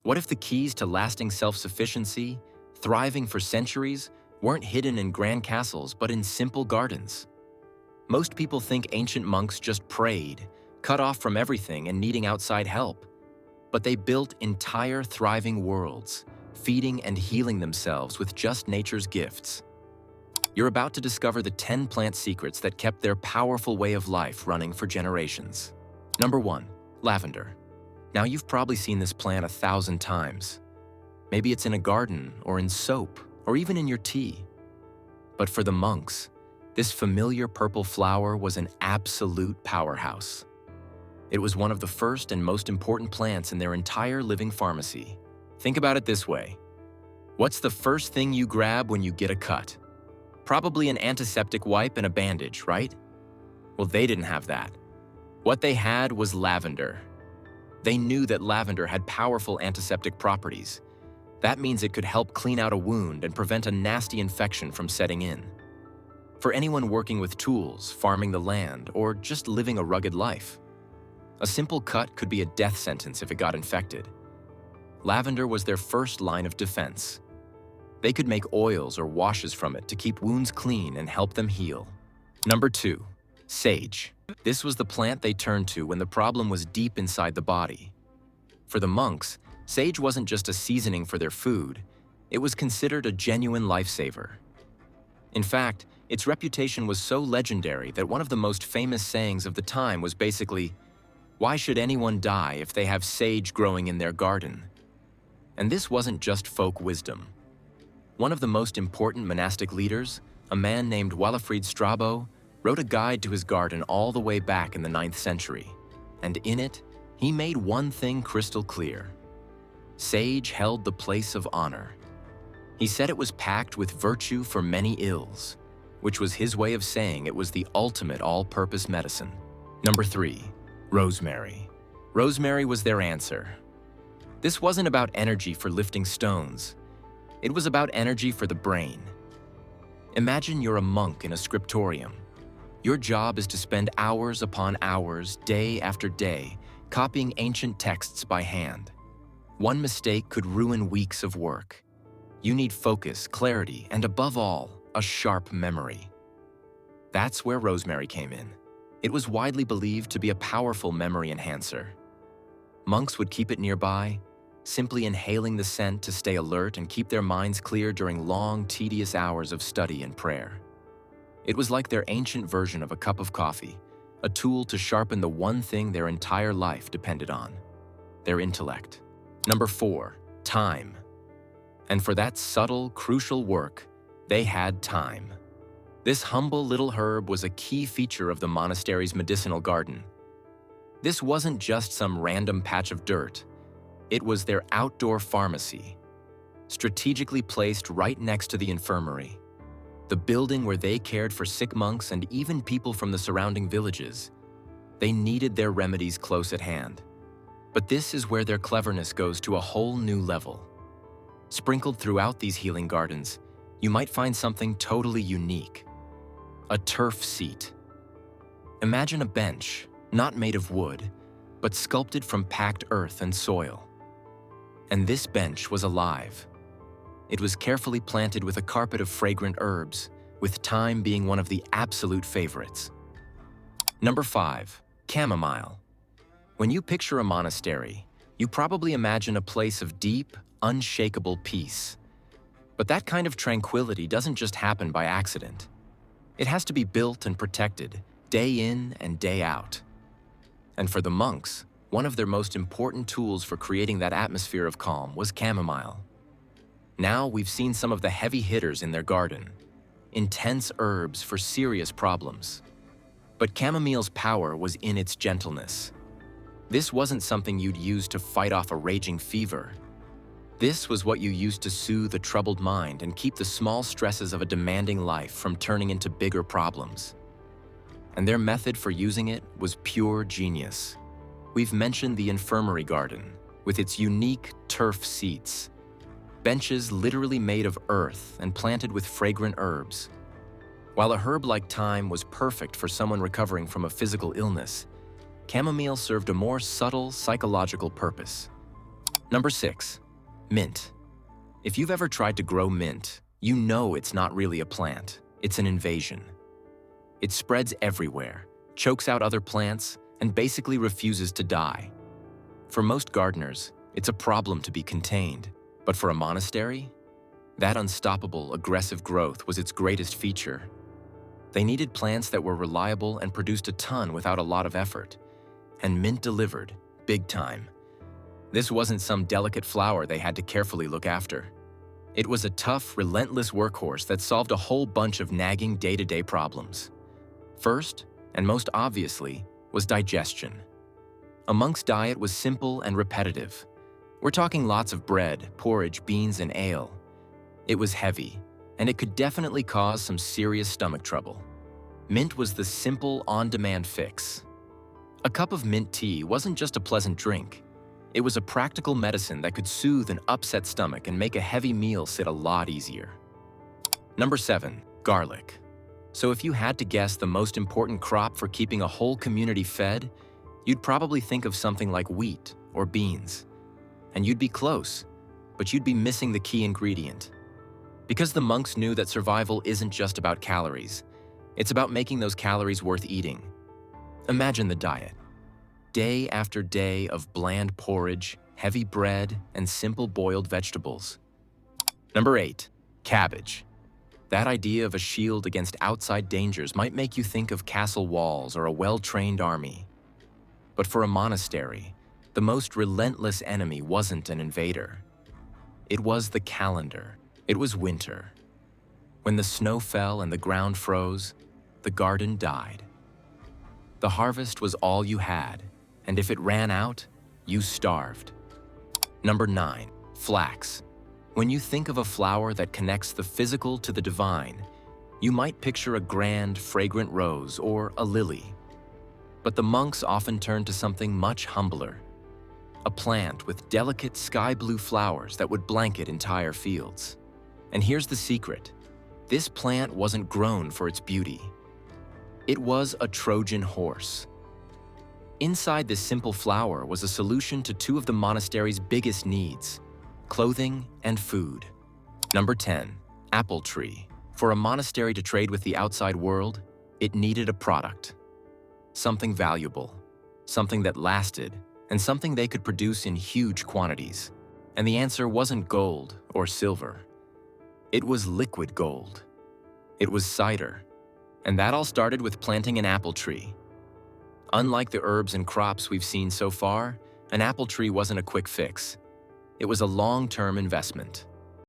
What if the keys to lasting self-sufficiency, thriving for centuries, weren't hidden in grand castles but in simple gardens? Most people think ancient monks just prayed, cut off from everything and needing outside help. But they built entire thriving worlds, feeding and healing themselves with just nature's gifts. You're about to discover the 10 plant secrets that kept their powerful way of life running for generations. Number 1. Lavender. Now you've probably seen this plant 1,000 times. Maybe it's in a garden, or in soap, or even in your tea. But for the monks, this familiar purple flower was an absolute powerhouse. It was one of the first and most important plants in their entire living pharmacy. Think about it this way. What's the first thing you grab when you get a cut? Probably an antiseptic wipe and a bandage, right? Well, they didn't have that. What they had was lavender. They knew that lavender had powerful antiseptic properties. That means it could help clean out a wound and prevent a nasty infection from setting in. For anyone working with tools, farming the land, or just living a rugged life, a simple cut could be a death sentence if it got infected. Lavender was their first line of defense. They could make oils or washes from it to keep wounds clean and help them heal. Number 2. Sage. This was the plant they turned to when the problem was deep inside the body. For the monks, sage wasn't just a seasoning for their food, it was considered a genuine lifesaver. In fact, its reputation was so legendary that one of the most famous sayings of the time was basically, "Why should anyone die if they have sage growing in their garden?" And this wasn't just folk wisdom. One of the most important monastic leaders, a man named Walafrid Strabo, wrote a guide to his garden all the way back in the 9th century. And in it, he made one thing crystal clear. Sage held the place of honor. He said it was packed with virtue for many ills, which was his way of saying it was the ultimate all-purpose medicine. Number 3. Rosemary. Rosemary was their answer. This wasn't about energy for lifting stones. It was about energy for the brain. Imagine you're a monk in a scriptorium. Your job is to spend hours upon hours, day after day, copying ancient texts by hand. One mistake could ruin weeks of work. You need focus, clarity, and above all, a sharp memory. That's where rosemary came in. It was widely believed to be a powerful memory enhancer. Monks would keep it nearby, simply inhaling the scent to stay alert and keep their minds clear during long, tedious hours of study and prayer. It was like their ancient version of a cup of coffee, a tool to sharpen the one thing their entire life depended on: their intellect. Number 4. Time. And for that subtle, crucial work, they had time. This humble little herb was a key feature of the monastery's medicinal garden. This wasn't just some random patch of dirt. It was their outdoor pharmacy, strategically placed right next to the infirmary, the building where they cared for sick monks and even people from the surrounding villages. They needed their remedies close at hand. But this is where their cleverness goes to a whole new level. Sprinkled throughout these healing gardens, you might find something totally unique: a turf seat. Imagine a bench, not made of wood, but sculpted from packed earth and soil. And this bench was alive. It was carefully planted with a carpet of fragrant herbs, with thyme being one of the absolute favorites. Number 5. Chamomile. When you picture a monastery, you probably imagine a place of deep, unshakable peace. But that kind of tranquility doesn't just happen by accident. It has to be built and protected, day in and day out. And for the monks, one of their most important tools for creating that atmosphere of calm was chamomile. Now we've seen some of the heavy hitters in their garden, intense herbs for serious problems. But chamomile's power was in its gentleness. This wasn't something you'd use to fight off a raging fever. This was what you used to soothe a troubled mind and keep the small stresses of a demanding life from turning into bigger problems. And their method for using it was pure genius. We've mentioned the infirmary garden, with its unique turf seats. Benches literally made of earth and planted with fragrant herbs. While a herb like thyme was perfect for someone recovering from a physical illness, chamomile served a more subtle psychological purpose. Number 6. Mint. If you've ever tried to grow mint, you know it's not really a plant, it's an invasion. It spreads everywhere, chokes out other plants, and basically refuses to die. For most gardeners, it's a problem to be contained, but for a monastery, that unstoppable, aggressive growth was its greatest feature. They needed plants that were reliable and produced a ton without a lot of effort, and mint delivered, big time. This wasn't some delicate flower they had to carefully look after. It was a tough, relentless workhorse that solved a whole bunch of nagging day-to-day problems. First, and most obviously, was digestion. A monk's diet was simple and repetitive. We're talking lots of bread, porridge, beans, and ale. It was heavy, and it could definitely cause some serious stomach trouble. Mint was the simple, on-demand fix. A cup of mint tea wasn't just a pleasant drink. It was a practical medicine that could soothe an upset stomach and make a heavy meal sit a lot easier. Number 7. Garlic. So if you had to guess the most important crop for keeping a whole community fed, you'd probably think of something like wheat or beans. And you'd be close, but you'd be missing the key ingredient. Because the monks knew that survival isn't just about calories, it's about making those calories worth eating. Imagine the diet. Day after day of bland porridge, heavy bread, and simple boiled vegetables. Number 8. Cabbage. That idea of a shield against outside dangers might make you think of castle walls or a well-trained army. But for a monastery, the most relentless enemy wasn't an invader. It was the calendar. It was winter. When the snow fell and the ground froze, the garden died. The harvest was all you had, and if it ran out, you starved. Number 9. Flax. When you think of a flower that connects the physical to the divine, you might picture a grand, fragrant rose or a lily. But the monks often turned to something much humbler. A plant with delicate sky-blue flowers that would blanket entire fields. And here's the secret. This plant wasn't grown for its beauty. It was a Trojan horse. Inside this simple flower was a solution to two of the monastery's biggest needs: clothing and food. Number 10. Apple tree. For a monastery to trade with the outside world, it needed a product. Something valuable, something that lasted, and something they could produce in huge quantities. And the answer wasn't gold or silver. It was liquid gold. It was cider. And that all started with planting an apple tree. Unlike the herbs and crops we've seen so far, an apple tree wasn't a quick fix. It was a long-term investment.